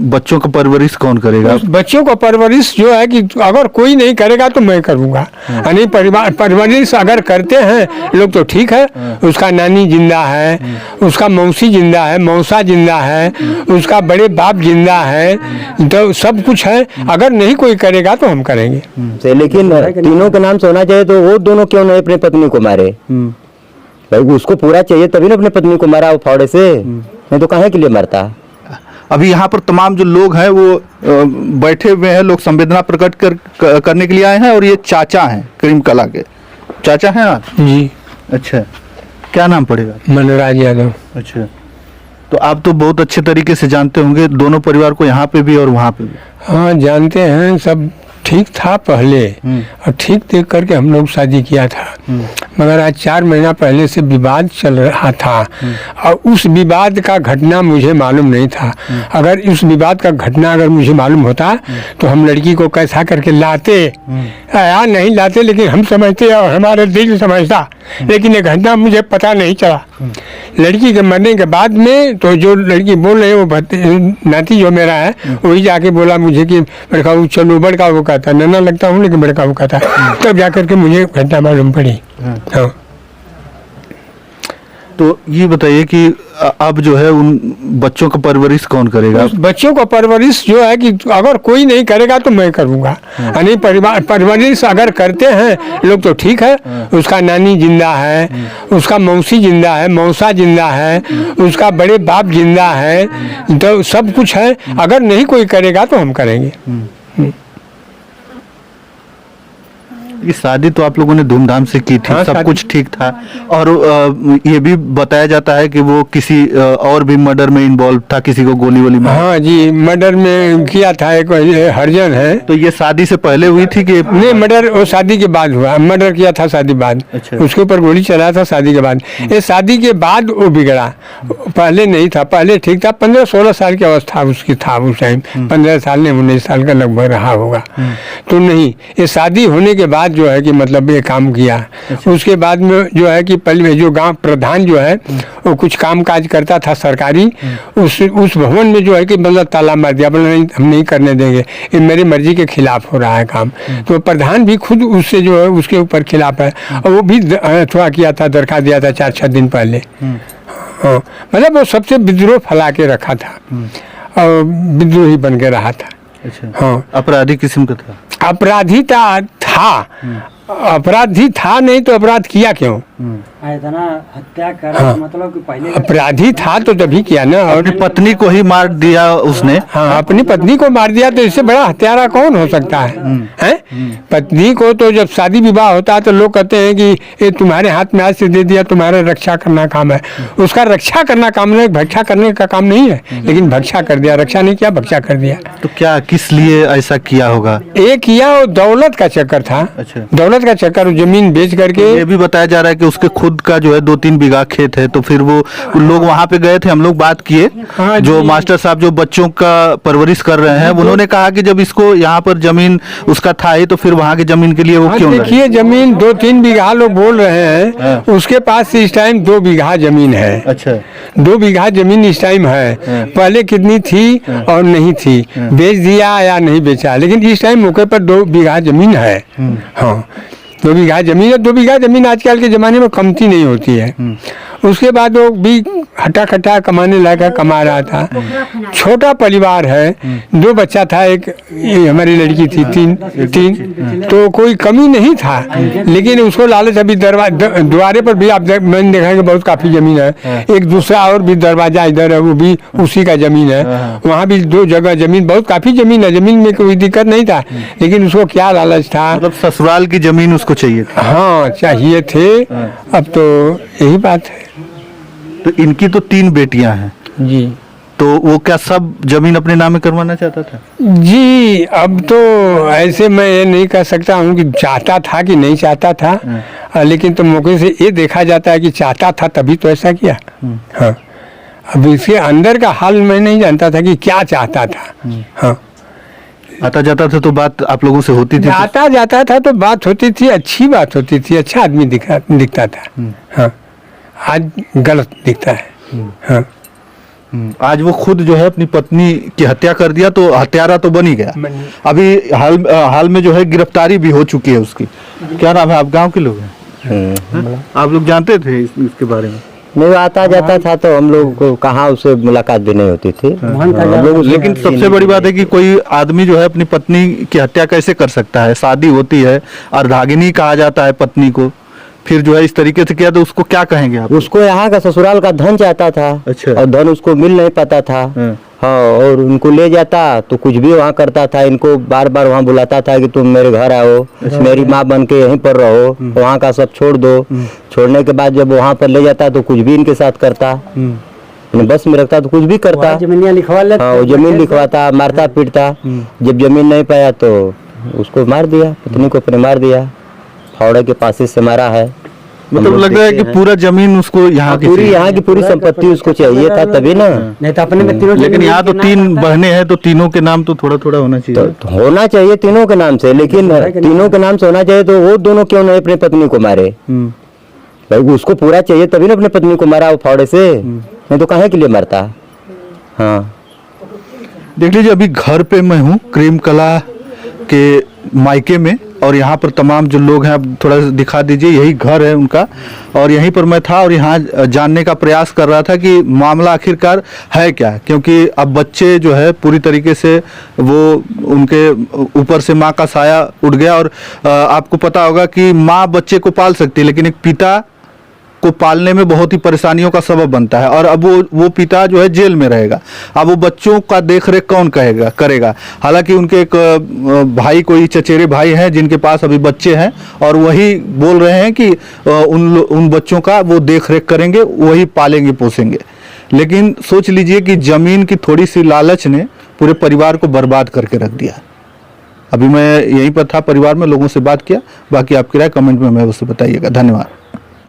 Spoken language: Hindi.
बच्चों का परवरिश कौन करेगा? बच्चों का परवरिश जो है कि अगर कोई नहीं करेगा तो मैं करूँगा। यानी परिवार परवरिश अगर करते हैं लोग तो ठीक है। उसका नानी जिंदा है, उसका मौसी जिंदा है, मौसा जिंदा है, उसका बड़े बाप जिंदा है, तो सब कुछ है। अगर नहीं कोई करेगा तो हम करेंगे। लेकिन तीनों के नाम से होना चाहिए, तो वो दोनों क्यों नहीं अपनी पत्नी को मारे? भाई उसको पूरा चाहिए तभी ना अपनी पत्नी को मारा वो फावड़े से, नहीं तो काहे के लिए मरता? अभी यहाँ पर तमाम जो लोग हैं वो बैठे हुए हैं, लोग संवेदना प्रकट करने के लिए आए हैं। और ये चाचा हैं, करीम कला के चाचा हैं आप जी। अच्छा, क्या नाम पड़ेगा? मनोराज यादव। अच्छा, तो आप तो बहुत अच्छे तरीके से जानते होंगे दोनों परिवार को, यहाँ पे भी और वहाँ पे भी। हाँ जानते हैं, सब ठीक था पहले और ठीक देख करके हम लोग शादी किया था। मगर आज 4 महीना पहले से विवाद चल रहा था और उस विवाद का घटना मुझे मालूम नहीं था। अगर उस विवाद का घटना अगर मुझे मालूम होता तो हम लड़की को कैसा करके लाते या नहीं लाते, लेकिन हम समझते और हमारा दिल समझता, लेकिन ये घटना मुझे पता नहीं चला। लड़की के मरने के बाद में तो जो लड़की बोल रहे वो नाती जो मेरा है वही जाके बोला मुझे कि बड़का वो चलो, बड़का वो कहता नन्ना लगता हूँ लेकिन बड़का वो कहता, तब जाकर के मुझे घटना मालूम पड़ी। हाँ। तो ये बताइए कि अब जो है उन बच्चों का परवरिश कौन करेगा? बच्चों का परवरिश जो है कि अगर कोई नहीं करेगा तो मैं करूँगा। यानी परिवार परवरिश अगर करते हैं लोग तो ठीक है। उसका नानी जिंदा है, उसका मौसी जिंदा है, मौसा जिंदा है, उसका बड़े बाप जिंदा है, तो सब कुछ है। अगर नहीं कोई करेगा तो हम करेंगे। ये शादी तो आप लोगों ने धूमधाम से की थी। हाँ, सब कुछ ठीक था। और ये भी बताया जाता है कि वो किसी और भी मर्डर में इन्वॉल्व था, किसी को गोली वोली मारा। हाँ जी, मर्डर में किया था। एक हरिजन है। तो ये शादी से पहले हुई थी कि नहीं? मर्डर वो शादी के बाद हुआ। मर्डर किया था शादी बाद। अच्छा। उसके ऊपर गोली चला था शादी के बाद। ये शादी के बाद वो बिगड़ा, पहले नहीं था। पहले ठीक था। 15-16 साल की अवस्था उसकी था उस टाइम। 15 साल ने 19 साल का लगभग रहा होगा। तो नहीं, ये शादी होने के बाद जो है कि मतलब ये काम किया। अच्छा। उसके बाद में जो है कि पहले जो गांव प्रधान जो है वो कुछ काम काज करता था सरकारी, उस भवन में जो है कि मतलब ताला मार दिया, बोला नहीं हम नहीं करने देंगे, ये मेरी मर्जी के खिलाफ हो रहा है काम। तो प्रधान भी खुद उससे जो है उसके ऊपर खिलाफ है और वो भी थोड़ा किया था, दरखास्त दिया था 4-6 दिन पहले। हाँ, मतलब वो सबसे विद्रोह फैला के रखा था और विद्रोही बन के रहा था। अच्छा। हाँ, अपराधी किस्म का था? अपराधी था। अपराधी था नहीं तो अपराध किया क्यों? इतना हत्या करा। हाँ। मतलब कि पहले अपराधी था तो तभी किया ना। और अपनी पत्नी को ही मार दिया उसने। हाँ, अपनी पत्नी को मार दिया तो इससे बड़ा हत्यारा कौन हो सकता है? हैं? पत्नी को तो जब शादी विवाह होता है तो लोग कहते हैं कि ये तुम्हारे हाथ में आज से दे दिया, तुम्हारा रक्षा करना काम है। उसका रक्षा करना काम नहीं, भक्षा करने का काम नहीं है। लेकिन भक्षा कर दिया, रक्षा नहीं किया, भक्षा कर दिया। तो क्या किस लिए ऐसा किया होगा? ये किया वो दौलत का चक्कर था। अच्छा। दौलत का चक्कर, जमीन बेच करके। ये भी बताया जा रहा है कि उसके खुद का जो है 2-3 बीघा खेत है। तो फिर वो लोग वहाँ पे गए थे, हम लोग बात किए। हाँ, जो मास्टर साहब जो बच्चों का परवरिश कर रहे हैं उन्होंने कहा कि जब इसको यहाँ पर जमीन उसका था ही तो फिर वहाँ की जमीन के लिए वो क्यों लड़े? देखिए, जमीन 2-3 बीघा लोग बोल रहे हैं। उसके पास इस टाइम 2 बीघा जमीन है। अच्छा। 2 बीघा जमीन इस टाइम है। पहले कितनी थी और नहीं थी, बेच दिया या नहीं बेचा, लेकिन इस टाइम मौके पर 2 बीघा जमीन है। हाँ, 2 बीघा जमीन है। 2 बीघा जमीन आजकल के ज़माने में कमती नहीं होती है। उसके बाद वो भी हटा खटा कमाने लायक कमा रहा था। छोटा परिवार है, 2 बच्चा था, एक हमारी लड़की थी, 3 तो कोई कमी नहीं था। लेकिन उसको लालच, अभी द्वारे पर भी आप मैंने देखा कि बहुत काफ़ी ज़मीन है। एक दूसरा और भी दरवाजा इधर है, वो भी उसी का ज़मीन है। वहाँ भी 2 जगह ज़मीन, बहुत काफ़ी ज़मीन है। ज़मीन में कोई दिक्कत नहीं था, लेकिन उसको क्या लालच था? मतलब ससुराल की जमीन उसको चाहिए था। हाँ, चाहिए थे। अब तो यही बात है। तो इनकी तो 3 बेटियां हैं जी। तो वो क्या सब जमीन अपने नाम में करवाना चाहता था? जी, अब तो ऐसे मैं ये नहीं कह सकता हूँ कि चाहता था कि नहीं चाहता था। लेकिन तो मौके से ये देखा जाता है कि चाहता था तभी तो ऐसा किया। हाँ, अब इसके अंदर का हाल मैं नहीं जानता था कि क्या चाहता था। हाँ, आता जाता था तो बात आप लोगों से होती थी? आता जाता था तो बात होती थी, अच्छी बात होती थी, अच्छा आदमी दिखता था। हाँ, आज गलत दिखता है। हाँ, आज वो खुद जो है अपनी पत्नी की हत्या कर दिया, तो हत्यारा तो बन ही गया। अभी हाल में जो है गिरफ्तारी भी हो चुकी है उसकी। क्या नाम है? आप गांव के लोग हैं? आप लोग जानते थे इसके बारे में? नहीं, आता जाता था तो हम लोग को कहाँ उससे मुलाकात भी नहीं होती थी हम लोग। लेकिन सबसे बड़ी बात है कि कोई आदमी जो है अपनी पत्नी की हत्या कैसे कर सकता है? शादी होती है, अर्धांगिनी कहा जाता है पत्नी को, फिर जो है इस तरीके से किया, तो उसको क्या कहेंगे आप? उसको यहाँ का ससुराल का धन चाहता था। अच्छा। और धन उसको मिल नहीं पाता था। हाँ, और उनको ले जाता तो कुछ भी वहाँ करता था। इनको बार बार वहाँ बुलाता था कि तुम मेरे घर आओ, मेरी माँ बन के यहीं पर रहो, वहाँ का सब छोड़ दो। छोड़ने के बाद जब वहाँ पर ले जाता तो कुछ भी इनके साथ करता, बस में रखता तो कुछ भी करता। जमीनिया लिखवा लेता। हाँ, वो जमीन लिखवाता, मारता पीटता। जब जमीन नहीं पाया तो उसको मार दिया, पत्नी को अपने मार दिया, फावड़े के पासे से मारा है। मतलब लग रहा है कि पूरा जमीन उसको यहाँ की पूरी यहाँ की पूरी संपत्ति उसको चाहिए था, तभी ना। नहीं तो अपने में तीनों लेकिन यहाँ तो 3 बहनें हैं, तो तीनों के नाम तो थोड़ा थोड़ा होना चाहिए। तो होना चाहिए तीनों के नाम से, लेकिन तीनों के नाम से होना चाहिए। तो वो दोनों क्यों नहीं अपनी पत्नी को मारे? भाई उसको पूरा चाहिए तभी ना अपनी पत्नी को मारा वो फावड़े से, नहीं तो काहे के लिए मरता? हाँ, देख लीजिए, अभी घर पे मैं हूँ क्रीम कला के मायके में, और यहाँ पर तमाम जो लोग हैं, आप थोड़ा सा दिखा दीजिए, यही घर है उनका, और यहीं पर मैं था और यहाँ जानने का प्रयास कर रहा था कि मामला आखिरकार है क्या। क्योंकि अब बच्चे जो है पूरी तरीके से वो उनके ऊपर से माँ का साया उठ गया, और आपको पता होगा कि माँ बच्चे को पाल सकती है, लेकिन एक पिता को पालने में बहुत ही परेशानियों का सबब बनता है। और अब वो पिता जो है जेल में रहेगा, अब वो बच्चों का देख रेख कौन करेगा? हालांकि उनके एक भाई, कोई चचेरे भाई हैं जिनके पास अभी बच्चे हैं, और वही बोल रहे हैं कि उन बच्चों का वो देख रेख करेंगे, वही पालेंगे पोसेंगे। लेकिन सोच लीजिए कि जमीन की थोड़ी सी लालच ने पूरे परिवार को बर्बाद करके रख दिया। अभी मैं यहीं पर था, परिवार में लोगों से बात किया। बाकी आपकी राय कमेंट में मैं उससे बताइएगा। धन्यवाद।